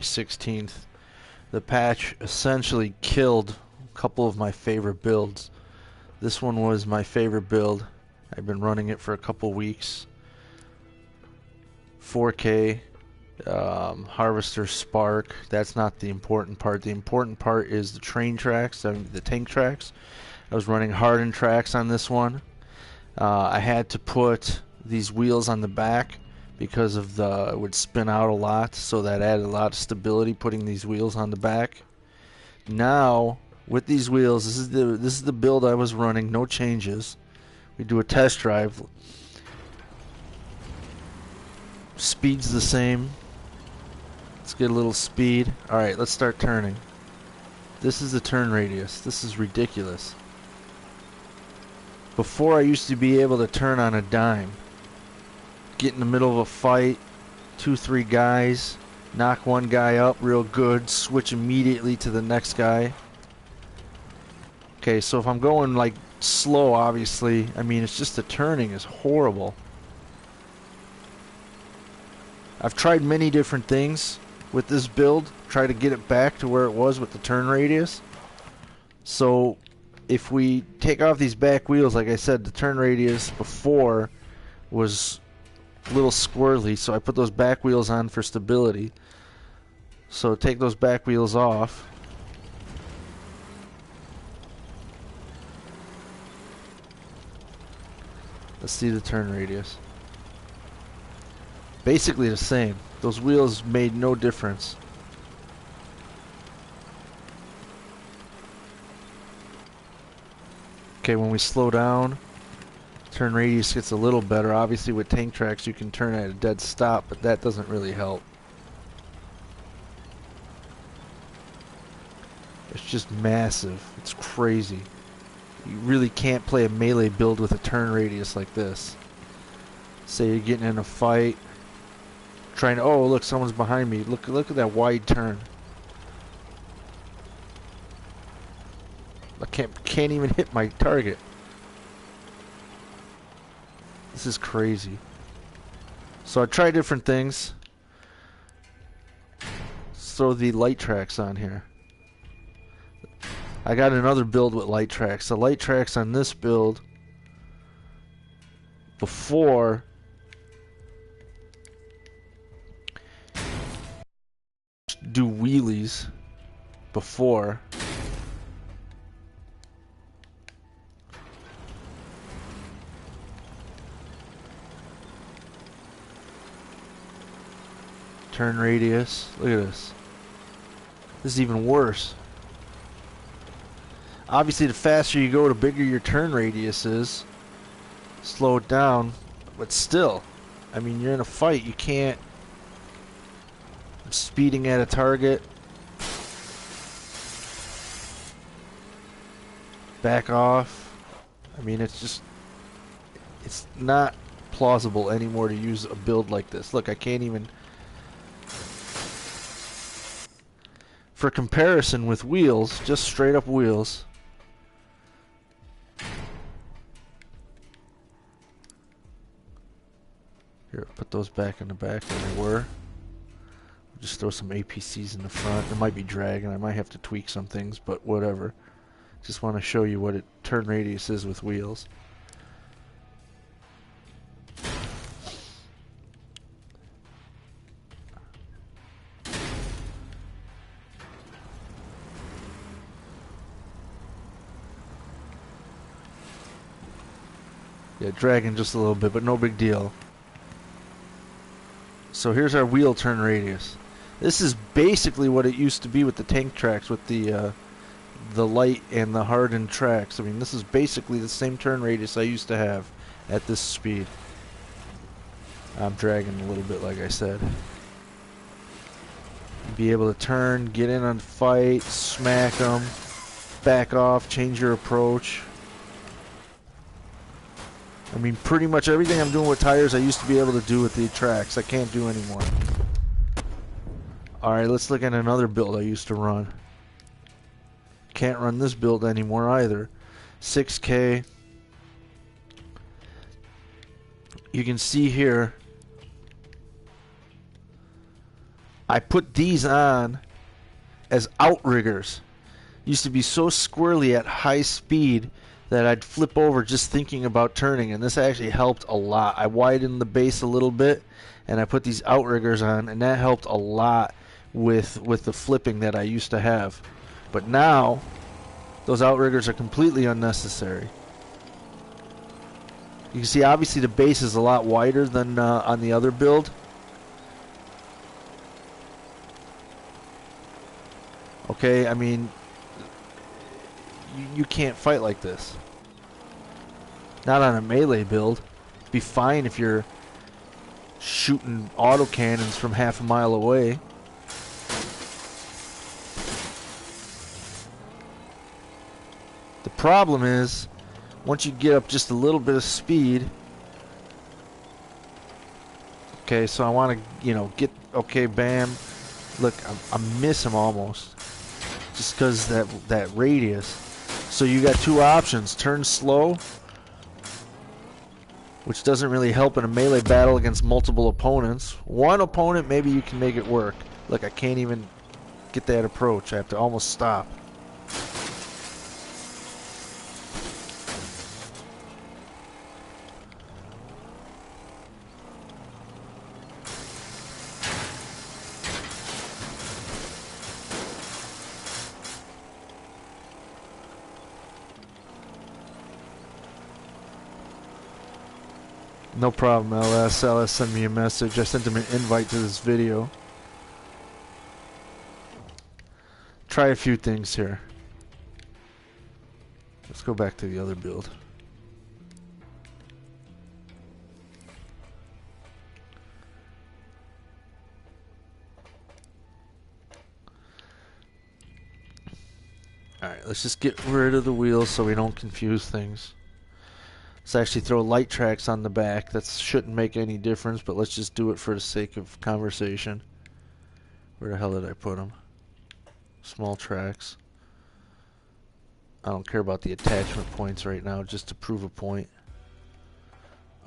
16th. The patch essentially killed a couple of my favorite builds. This one was my favorite build. I've been running it for a couple weeks. 4K, Harvester Spark. That's not the important part. The important part is the train tracks, the tank tracks. I was running hardened tracks on this one. I had to put these wheels on the back because of it would spin out a lot, so that added a lot of stability putting these wheels on the back. Now with these wheels, this is the build I was running, no changes. We do a test drive. Speed's the same. Let's get a little speed. Alright, let's start turning. This is the turn radius. This is ridiculous. Before, I used to be able to turn on a dime. Get in the middle of a fight, 2-3 guys, knock one guy up real good, switch immediately to the next guy. Okay, so if I'm going like slow, obviously, I mean, it's just the turning is horrible. I've tried many different things with this build, try to get it back to where it was with the turn radius. So if we take off these back wheels, like I said, the turn radius before was a little squirrely, so I put those back wheels on for stability. So take those back wheels off. Let's see the turn radius. Basically the same. Those wheels made no difference. Okay, when we slow down, turn radius gets a little better. Obviously with tank tracks you can turn at a dead stop, but that doesn't really help. It's just massive. It's crazy. You really can't play a melee build with a turn radius like this. Say you're getting in a fight, trying to, oh look, someone's behind me. Look at that wide turn. I can't even hit my target. This is crazy. So I tried different things. Let's throw the light tracks on here. I got another build with light tracks. The light tracks on this build before do wheelies before. Turn radius. Look at this. This is even worse. Obviously, the faster you go, the bigger your turn radius is. Slow it down, but still, I mean, you're in a fight. You can't. I'm speeding at a target. Back off. I mean, it's not plausible anymore to use a build like this. Look, I can't even. For comparison with wheels, just straight up wheels. Here, put those back in the back where they were. Just throw some APCs in the front. It might be dragging. I might have to tweak some things, but whatever. Just want to show you what turn radius is with wheels. Yeah, dragging just a little bit, but no big deal. So here's our wheel turn radius. This is basically what it used to be with the tank tracks, with the light and the hardened tracks. I mean, this is basically the same turn radius I used to have at this speed. I'm dragging a little bit, like I said. Be able to turn, get in on fight, smack them, back off, change your approach. I mean, pretty much everything I'm doing with tires I used to be able to do with the tracks. I can't do anymore. Alright, let's look at another build I used to run. Can't run this build anymore either. 6K. You can see here I put these on as outriggers. Used to be so squirrely at high speed that I'd flip over just thinking about turning, and this actually helped a lot. I widened the base a little bit, and I put these outriggers on, and that helped a lot with the flipping that I used to have. But now, those outriggers are completely unnecessary. You can see obviously the base is a lot wider than on the other build. Okay, I mean, you can't fight like this. Not on a melee build. Be fine if you're shooting autocannons from half a mile away. The problem is, once you get up just a little bit of speed. Okay, so I want to, you know, get, okay, bam. Look, I miss him almost. Just because that radius. So you got two options. Turn slow, which doesn't really help in a melee battle against multiple opponents. One opponent, maybe you can make it work. Look, I can't even get that approach. I have to almost stop. No problem, LS. LS sent me a message. I sent him an invite to this video. Try a few things here. Let's go back to the other build. Alright, let's just get rid of the wheels so we don't confuse things. Let's actually throw light tracks on the back. That shouldn't make any difference, but let's just do it for the sake of conversation. Where the hell did I put them? Small tracks. I don't care about the attachment points right now, just to prove a point.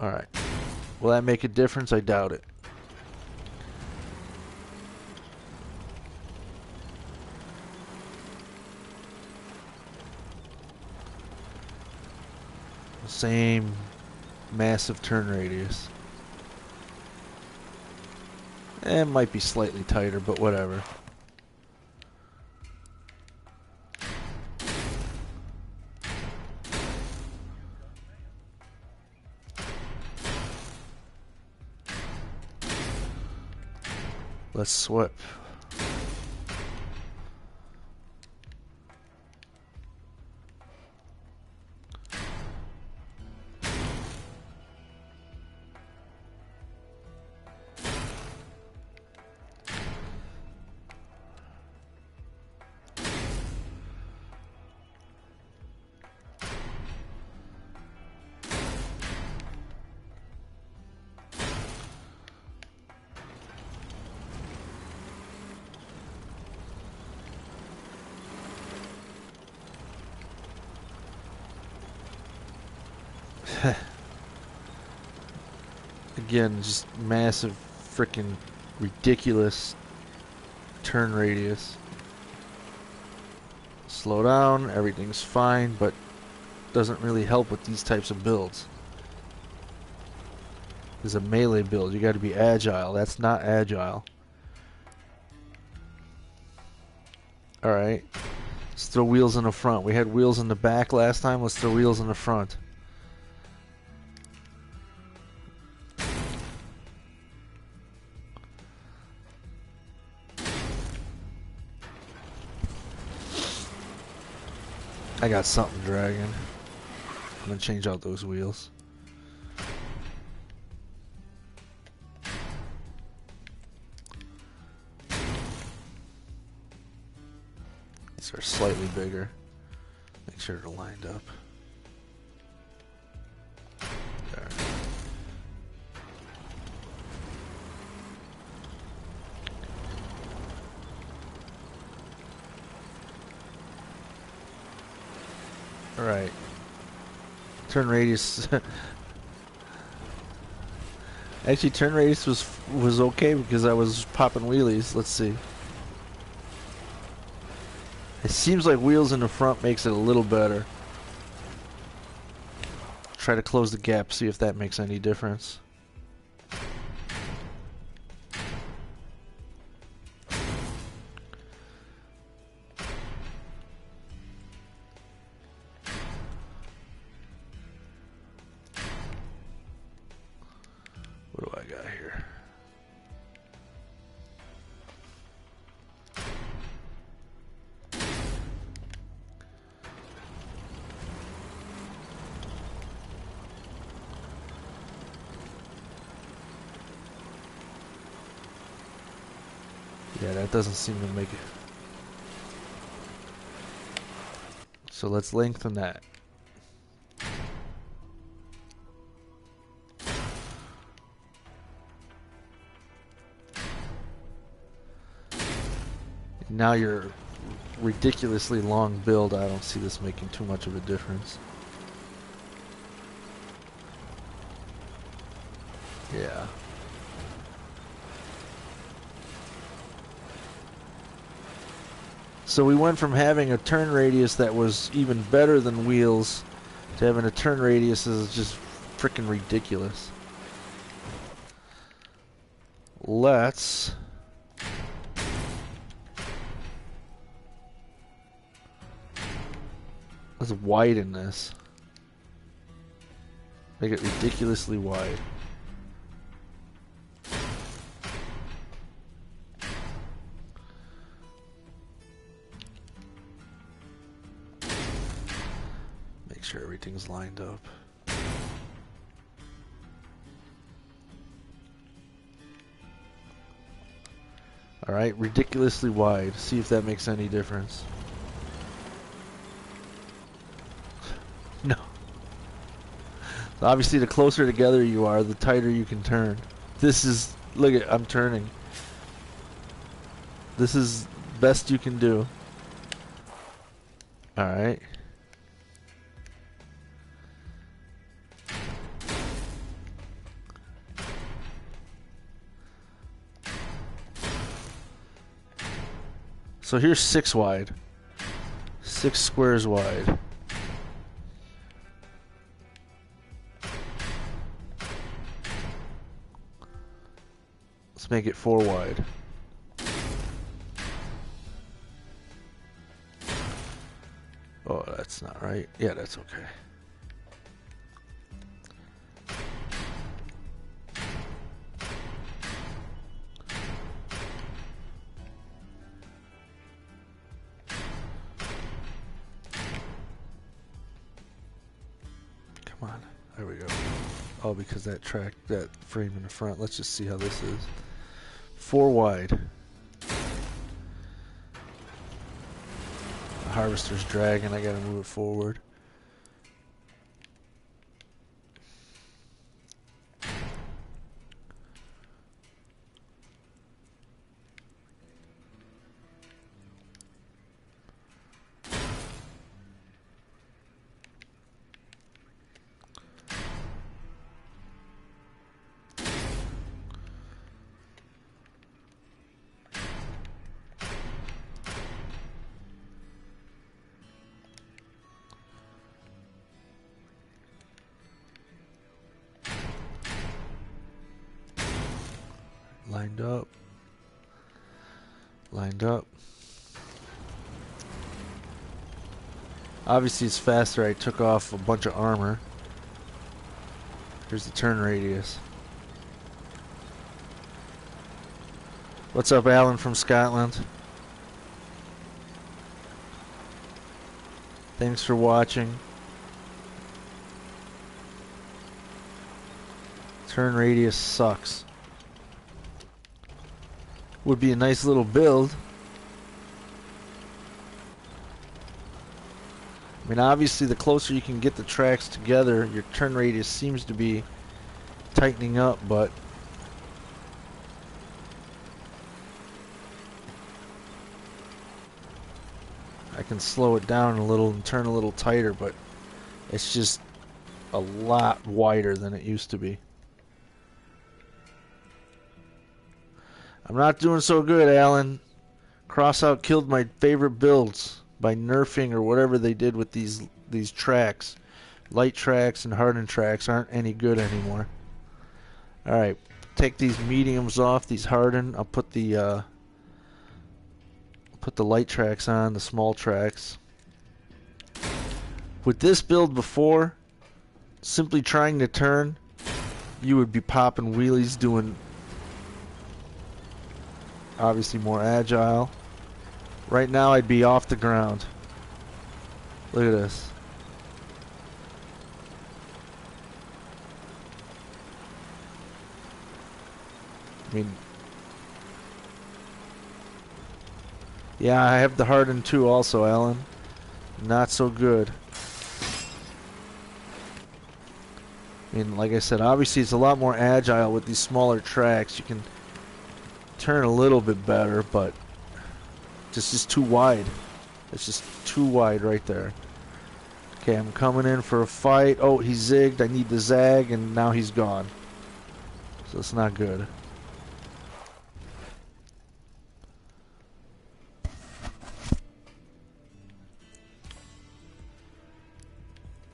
Alright. Will that make a difference? I doubt it. Same massive turn radius. It might be slightly tighter, but whatever. Let's swap. Again, just massive, freaking ridiculous turn radius. Slow down, everything's fine, but doesn't really help with these types of builds. This is a melee build, you gotta be agile. That's not agile. Alright, let's throw wheels in the front. We had wheels in the back last time, let's throw wheels in the front. I got something dragging. I'm gonna change out those wheels. These are slightly bigger. Make sure they're lined up. There. Alright. Turn radius. Actually, turn radius was okay because I was popping wheelies. Let's see. It seems like wheels in the front makes it a little better. Try to close the gap, see if that makes any difference. What do I got here? Yeah, that doesn't seem to make it. So let's lengthen that. Now your ridiculously long build, I don't see this making too much of a difference. Yeah. So we went from having a turn radius that was even better than wheels to having a turn radius that is just freaking ridiculous. Let's widen this. Make it ridiculously wide. Make sure everything's lined up. Alright, ridiculously wide. See if that makes any difference. No. Obviously, the closer together you are, the tighter you can turn. This is... Look at... I'm turning. This is best you can do. Alright. So here's 6 wide. 6 squares wide. Let's make it 4 wide. Oh, that's not right. Yeah, that's okay. Come on. There we go. Oh, because that track, that frame in the front. Let's just see how this is. 4 wide. The harvester's dragging. I gotta move it forward. Lined up. Lined up. Obviously it's faster. I took off a bunch of armor. Here's the turn radius. What's up, Alan from Scotland? Thanks for watching. Turn radius sucks. Would be a nice little build. I mean, obviously the closer you can get the tracks together, your turn radius seems to be tightening up, but I can slow it down a little and turn a little tighter, but it's just a lot wider than it used to be. I'm not doing so good, Alan. Crossout killed my favorite builds by nerfing or whatever they did with these tracks. Light tracks and hardened tracks aren't any good anymore. Alright, take these mediums off, these hardened. I'll put the light tracks on, the small tracks. With this build before, simply trying to turn, you would be popping wheelies, doing obviously more agile. Right now I'd be off the ground. Look at this. I mean, yeah, I have the hardened too also, Alan. Not so good. I mean, like I said, obviously it's a lot more agile with these smaller tracks. You can turn a little bit better, but it's just too wide. It's just too wide right there. Okay, I'm coming in for a fight. Oh, he zigged. I need the zag, and now he's gone. So it's not good.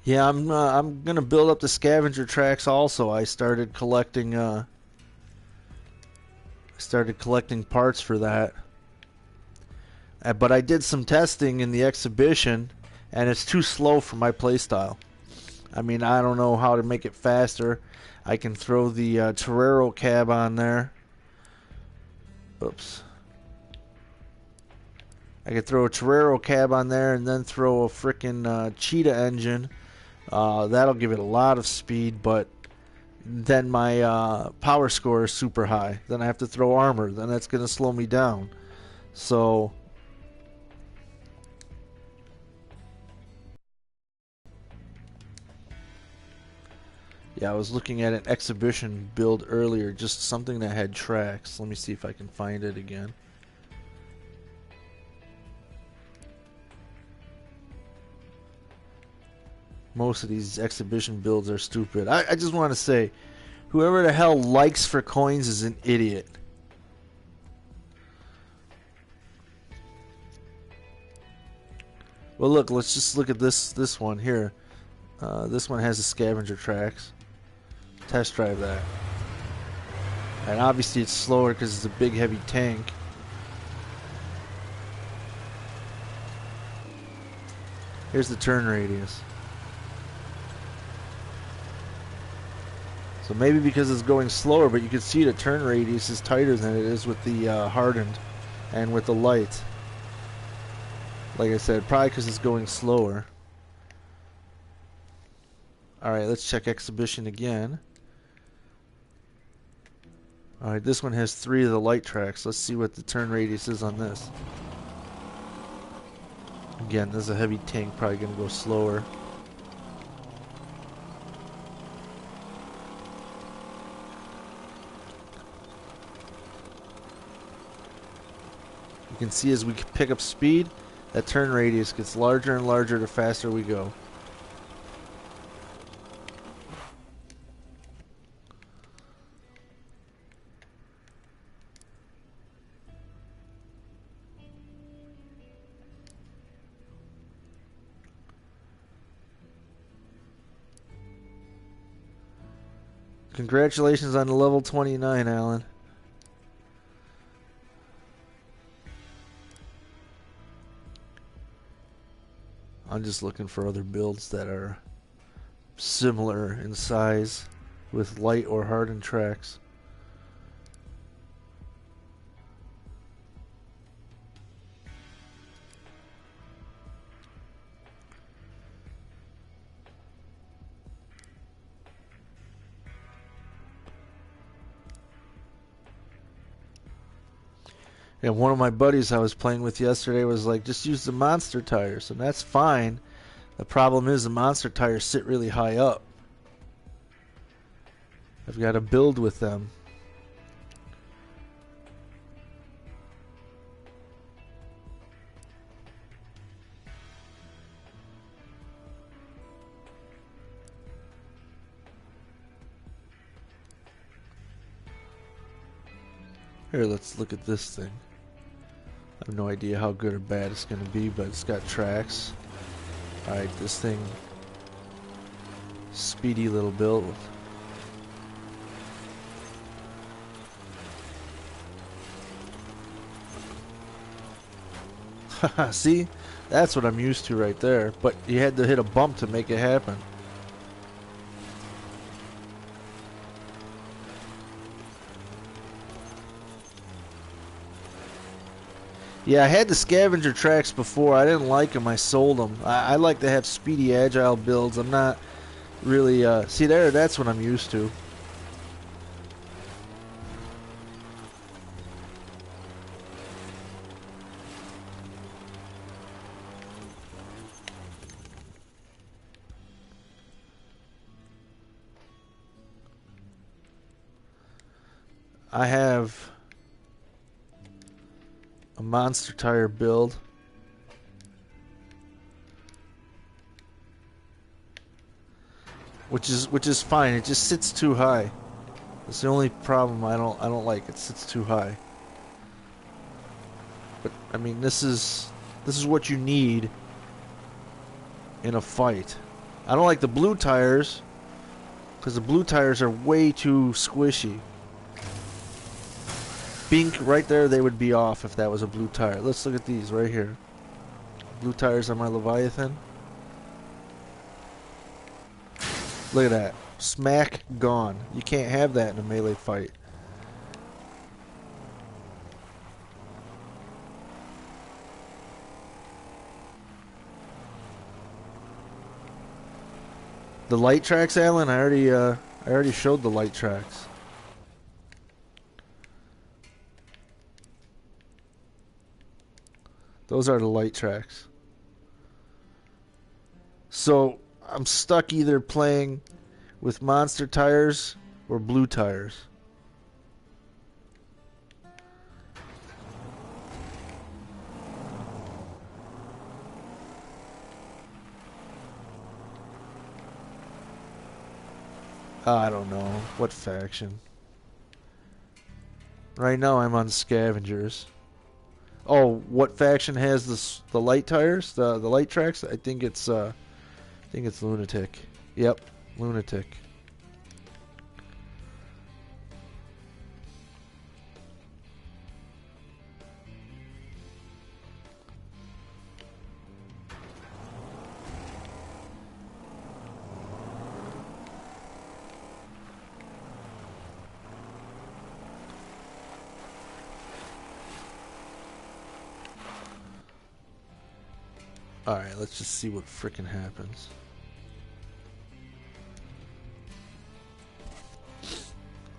Yeah, I'm gonna build up the scavenger tracks also. I started collecting parts for that. But I did some testing in the exhibition, and it's too slow for my playstyle. I mean, I don't know how to make it faster. I can throw the Torero cab on there. Oops. I could throw a Torero cab on there and then throw a frickin' Cheetah engine. That'll give it a lot of speed, but then my power score is super high. Then I have to throw armor. Then that's going to slow me down. So yeah, I was looking at an exhibition build earlier, just something that had tracks. Let me see if I can find it again. Most of these exhibition builds are stupid. I just want to say, whoever the hell likes for coins is an idiot. Well, look, let's just look at this one here. This one has the scavenger tracks. Test drive that. And obviously it's slower because it's a big heavy tank. Here's the turn radius. So maybe because it's going slower, but you can see the turn radius is tighter than it is with the hardened and with the light. Like I said, probably because it's going slower. Alright, let's check exhibition again. Alright, this one has 3 of the light tracks. Let's see what the turn radius is on this. Again, this is a heavy tank, probably going to go slower. You can see as we pick up speed, that turn radius gets larger and larger the faster we go. Congratulations on the level 29, Alan. I'm just looking for other builds that are similar in size with light or hardened tracks. And one of my buddies I was playing with yesterday was like, just use the monster tires, and that's fine. The problem is the monster tires sit really high up. I've got to build with them. Here, let's look at this thing. I have no idea how good or bad it's going to be, but it's got tracks. Alright, this thing, speedy little build. Haha, see? That's what I'm used to right there. But you had to hit a bump to make it happen. Yeah, I had the scavenger tracks before. I didn't like them. I sold them. I like to have speedy, agile builds. I'm not really... see there, that's what I'm used to. I have a monster tire build. Which is fine. It just sits too high. That's the only problem I don't like. It sits too high. But I mean, this is what you need in a fight. I don't like the blue tires because the blue tires are way too squishy. Bink, right there, they would be off if that was a blue tire. Let's look at these right here. Blue tires on my Leviathan. Look at that. Smack, gone. You can't have that in a melee fight. The light tracks, Alan, I already showed the light tracks. Those are the light tracks. So I'm stuck either playing with monster tires or blue tires. I don't know. What faction? Right now I'm on scavengers. Oh, what faction has the light tires? The light tracks? I think it's Lunatic. Yep, Lunatic. Alright, let's just see what frickin' happens.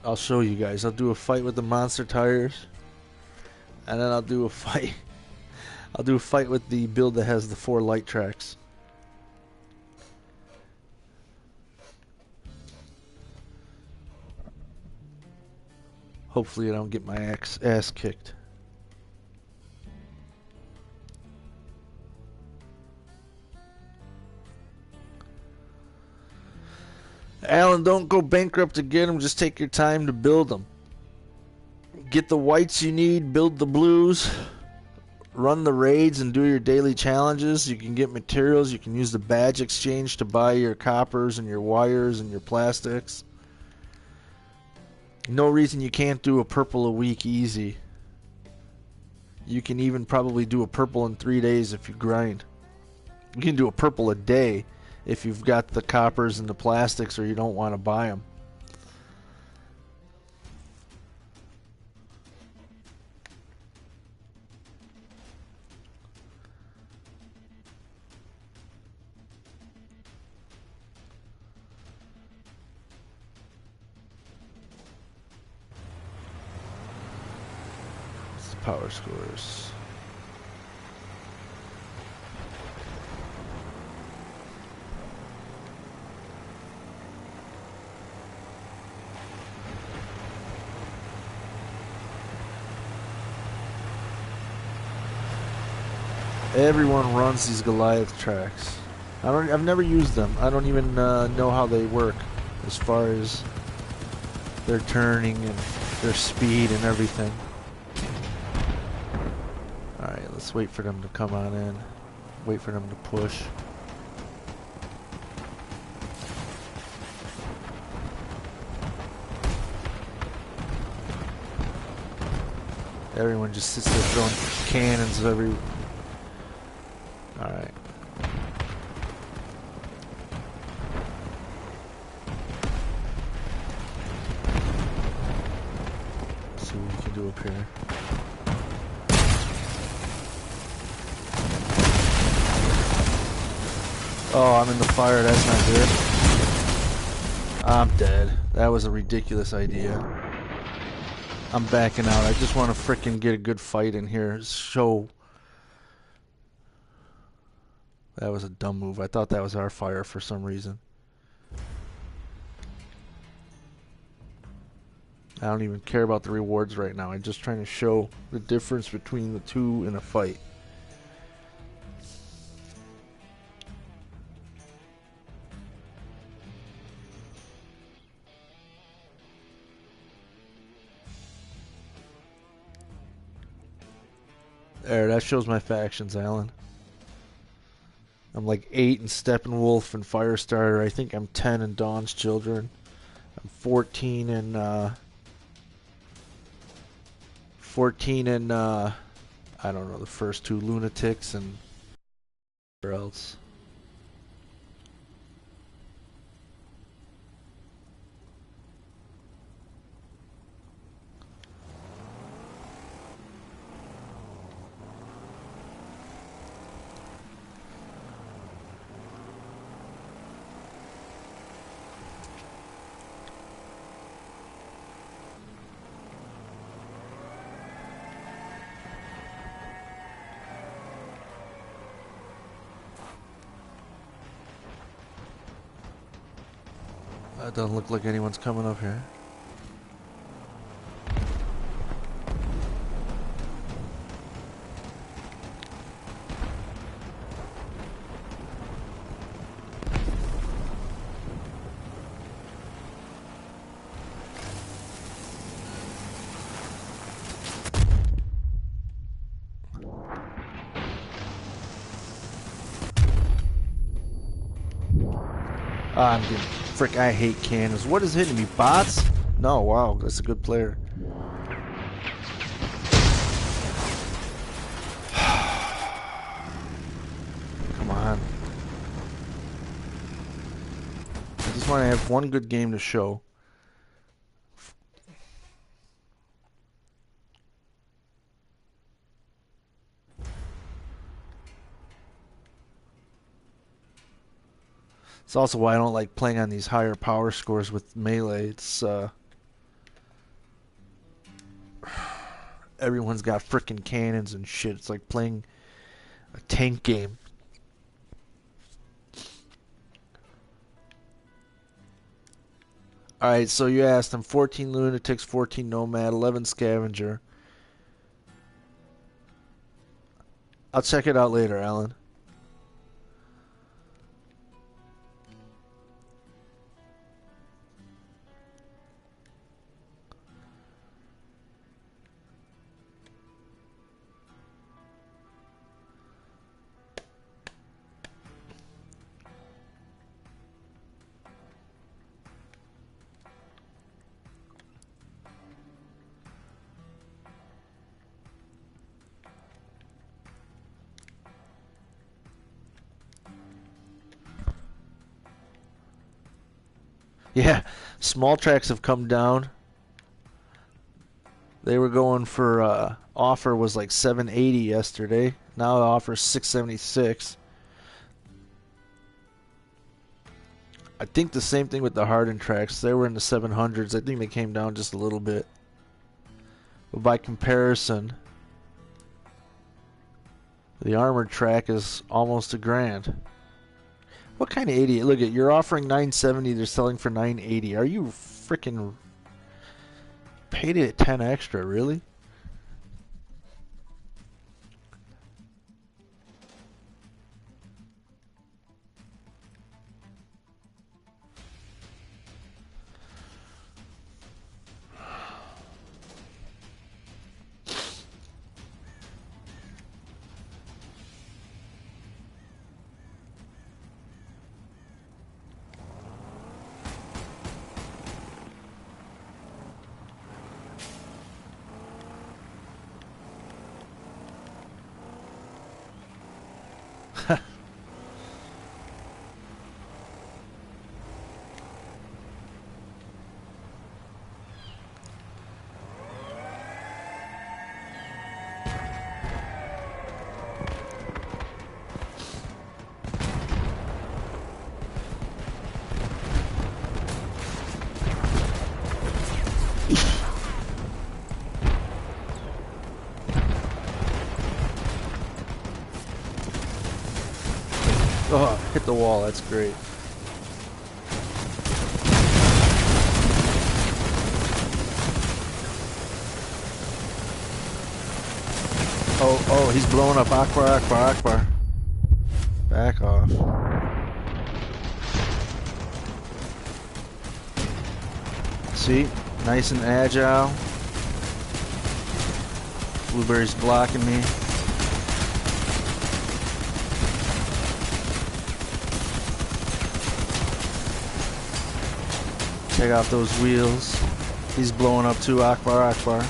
I'll show you guys. I'll do a fight with the monster tires. And then I'll do a fight. I'll do a fight with the build that has the 4 light tracks. Hopefully I don't get my ass kicked. Alan, don't go bankrupt to get them. Just take your time to build them. Get the whites you need, build the blues, run the raids and do your daily challenges. You can get materials. You can use the badge exchange to buy your coppers and your wires and your plastics. No reason you can't do a purple a week easy. You can even probably do a purple in 3 days if you grind. You can do a purple a day if you've got the coppers and the plastics or you don't want to buy them. What's the power scores? Everyone runs these Goliath tracks. I've never used them. I don't even know how they work as far as their turning and their speed and everything. Let's wait for them to come on in. Wait for them to push. Everyone just sits there throwing cannons every... Alright. Let's see what we can do up here. Oh, I'm in the fire. That's not good. I'm dead. That was a ridiculous idea. I'm backing out. I just want to frickin' get a good fight in here. Show. That was a dumb move. I thought that was our fire for some reason. I don't even care about the rewards right now. I'm just trying to show the difference between the two in a fight. There, that shows my factions, Alan. I'm like 8 in Steppenwolf and Firestarter. I think I'm 10 in Dawn's Children. I'm 14 in I don't know, the first two Lunatics and where else. It doesn't look like anyone's coming up here. I'm getting... Frick, I hate cannons. What is hitting me? Bots? No, wow, that's a good player. Come on. I just want to have one good game to show. It's also why I don't like playing on these higher power scores with melee. It's everyone's got frickin' cannons and shit. It's like playing a tank game. Alright, so you asked them 14 Lunatics, 14 Nomad, 11 Scavenger. I'll check it out later, Alan. Yeah, small tracks have come down. They were going for offer was like 780 yesterday. Now the offer is 676. I think the same thing with the hardened tracks. They were in the 700s. I think they came down just a little bit. But by comparison, the armored track is almost $1,000. What kind of idiot? Look at, you're offering 970, they're selling for 980. Are you freaking paid it 10 extra, really? Oh, hit the wall. That's great. Oh, he's blowing up. Akbar, Akbar, Akbar. Back off. See? Nice and agile. Blueberry's blocking me. Check out those wheels. He's blowing up too. Akbar, Akbar.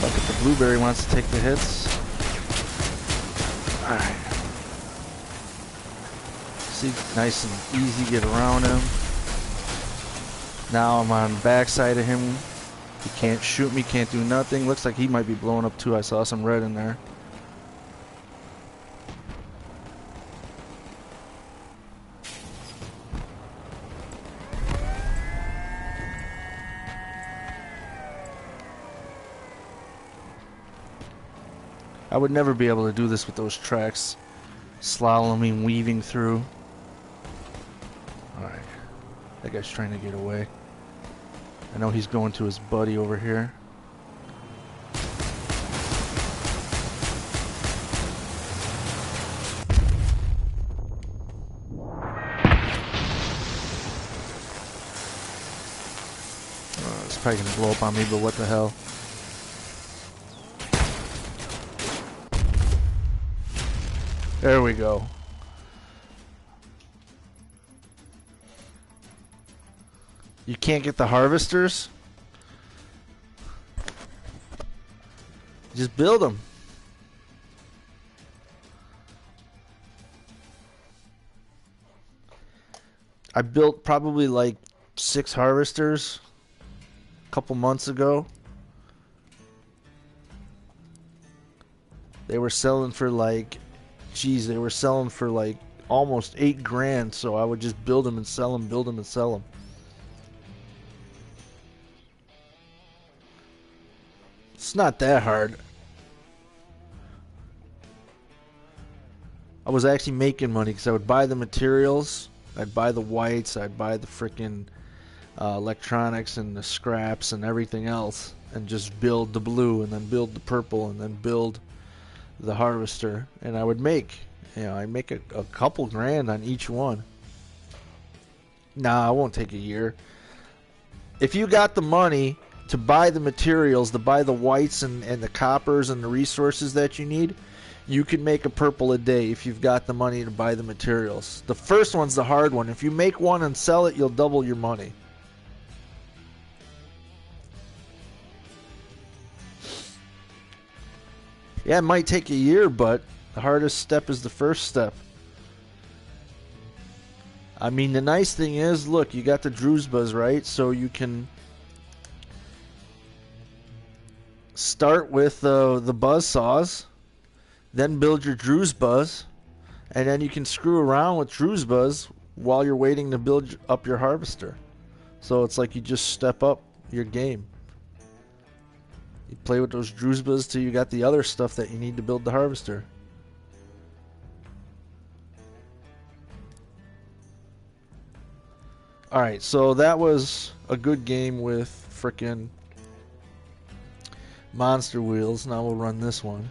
Look at the blueberry wants to take the hits. Alright. See, nice and easy get around him. Now I'm on the backside of him. He can't shoot me, can't do nothing. Looks like he might be blowing up too. I saw some red in there. I would never be able to do this with those tracks. Slaloming, weaving through. Alright. That guy's trying to get away. I know he's going to his buddy over here. It's probably going to blow up on me, but what the hell. There we go. You can't get the harvesters? Just build them. I built probably like 6 harvesters a couple months ago. They were selling for like, geez, they were selling for like almost 8 grand, so I would just build them and sell them, build them and sell them. It's not that hard. I was actually making money because I would buy the materials, I'd buy the whites, I'd buy the frickin' electronics and the scraps and everything else, and just build the blue and then build the purple and then build the harvester, and I would make, I make a couple grand on each one. Nah, it won't take a year. If you got the money to buy the materials, to buy the whites and the coppers and the resources that you need, you can make a purple a day if you've got the money to buy the materials. The first one's the hard one. If you make one and sell it, you'll double your money. Yeah, it might take a year, but the hardest step is the first step. I mean, the nice thing is, look, you got the Druzhbas, right? So you can start with the buzz saws, then build your Druzhbas, and then you can screw around with Druzhbas while you're waiting to build up your harvester. So it's like you just step up your game. You play with those Druzhbas till you got the other stuff that you need to build the harvester. Alright, so that was a good game with frickin' monster wheels. Now we'll run this one.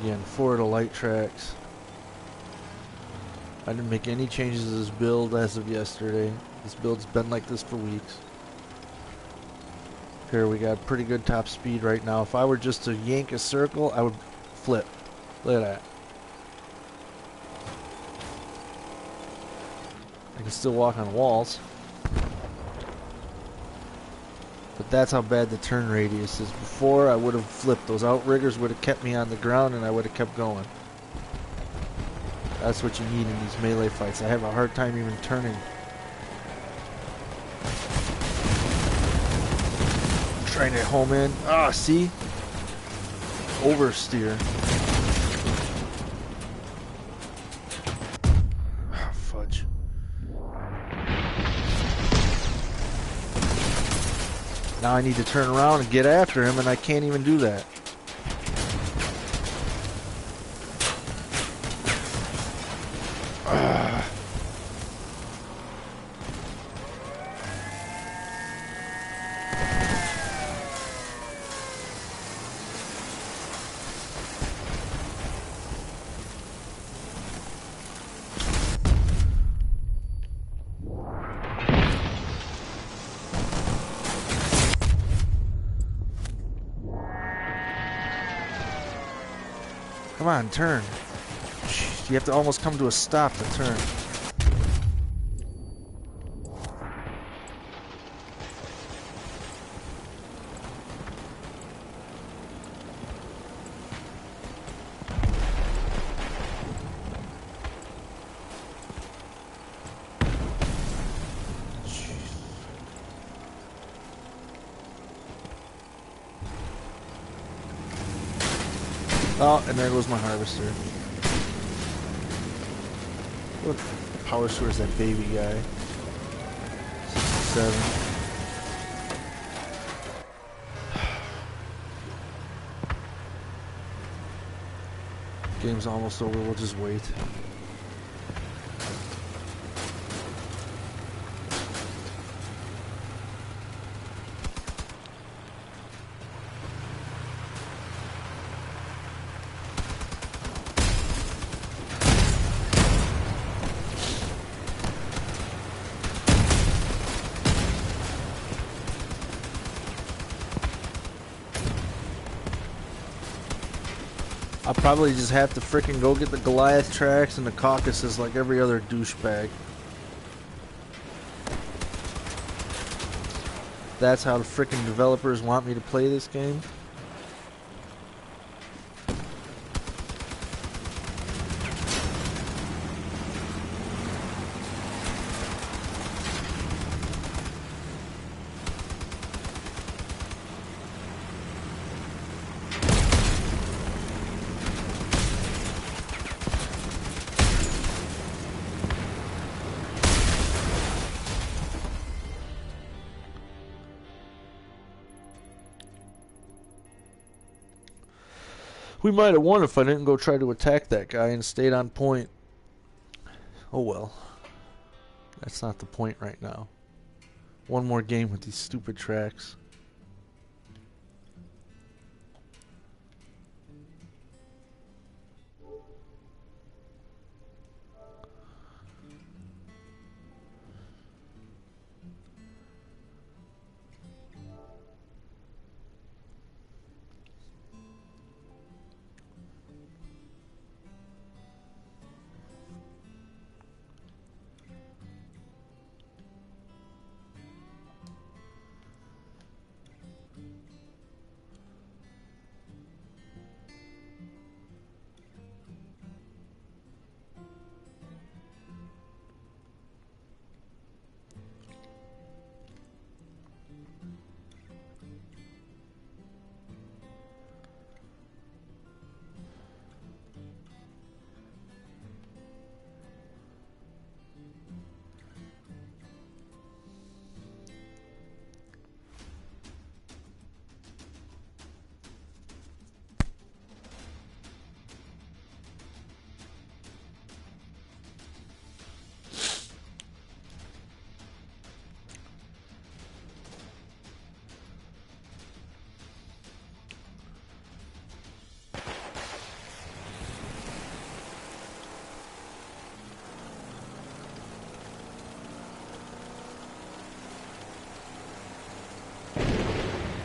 Again, 4 of the light tracks. I didn't make any changes to this build as of yesterday. This build's been like this for weeks. Here we got pretty good top speed right now. If I were just to yank a circle, I would flip. Look at that. I can still walk on walls. But that's how bad the turn radius is. Before, I would have flipped. Those outriggers would have kept me on the ground and I would have kept going. That's what you need in these melee fights. I have a hard time even turning. Trying to home in. Ah, see? Oversteer. Ah, fudge. Now I need to turn around and get after him, and I can't even do that. Come on, turn. You have to almost come to a stop to turn. Oh, and there goes my harvester. What power source is that baby guy? 67. Game's almost over, we'll just wait. I'll probably just have to frickin' go get the Goliath tracks and the Caucasus like every other douchebag. That's how the frickin' developers want me to play this game. We might have won if I didn't go try to attack that guy and stayed on point. Oh well. That's not the point right now. One more game with these stupid tracks.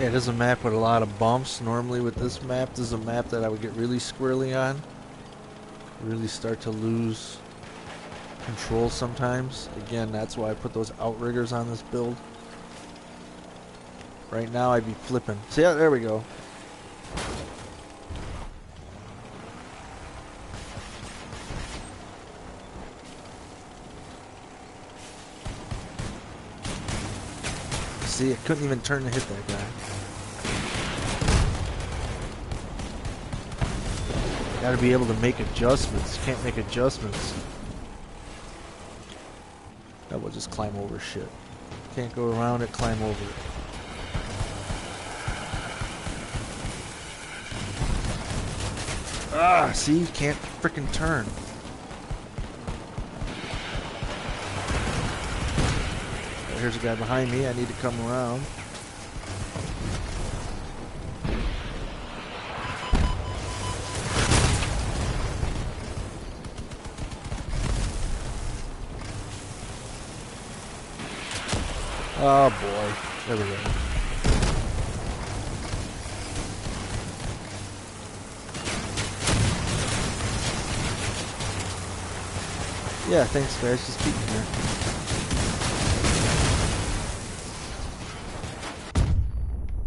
It is a map with a lot of bumps. Normally with this map, this is a map that I would get really squirrely on. Really start to lose control sometimes. Again, that's why I put those outriggers on this build. Right now I'd be flipping. See, yeah, there we go. See, I couldn't even turn to hit that guy. Gotta be able to make adjustments. Can't make adjustments. Now we'll just climb over shit. Can't go around it, climb over it. Ah, see, you can't frickin' turn. Here's a guy behind me. I need to come around. Oh boy. There we go. Yeah, thanks guys. Just keep here.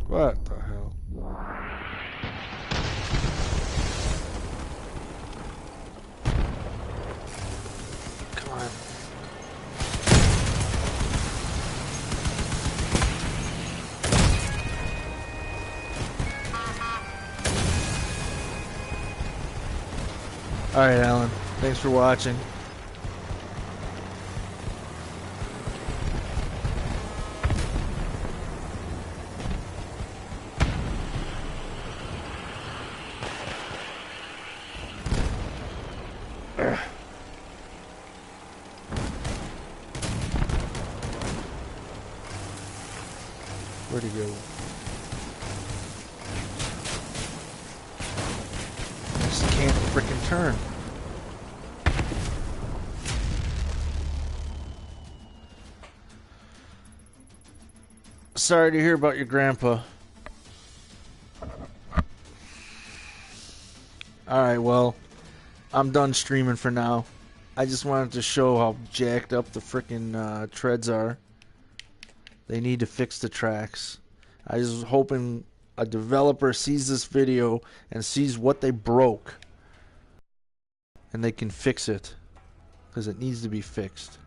What the hell? Come on. Alright, Alan. Thanks for watching. Where'd he go? I just can't frickin' turn. Sorry to hear about your grandpa. Alright, well, I'm done streaming for now. I just wanted to show how jacked up the frickin' treads are. They need to fix the tracks. I was hoping a developer sees this video and sees what they broke and they can fix it, because it needs to be fixed.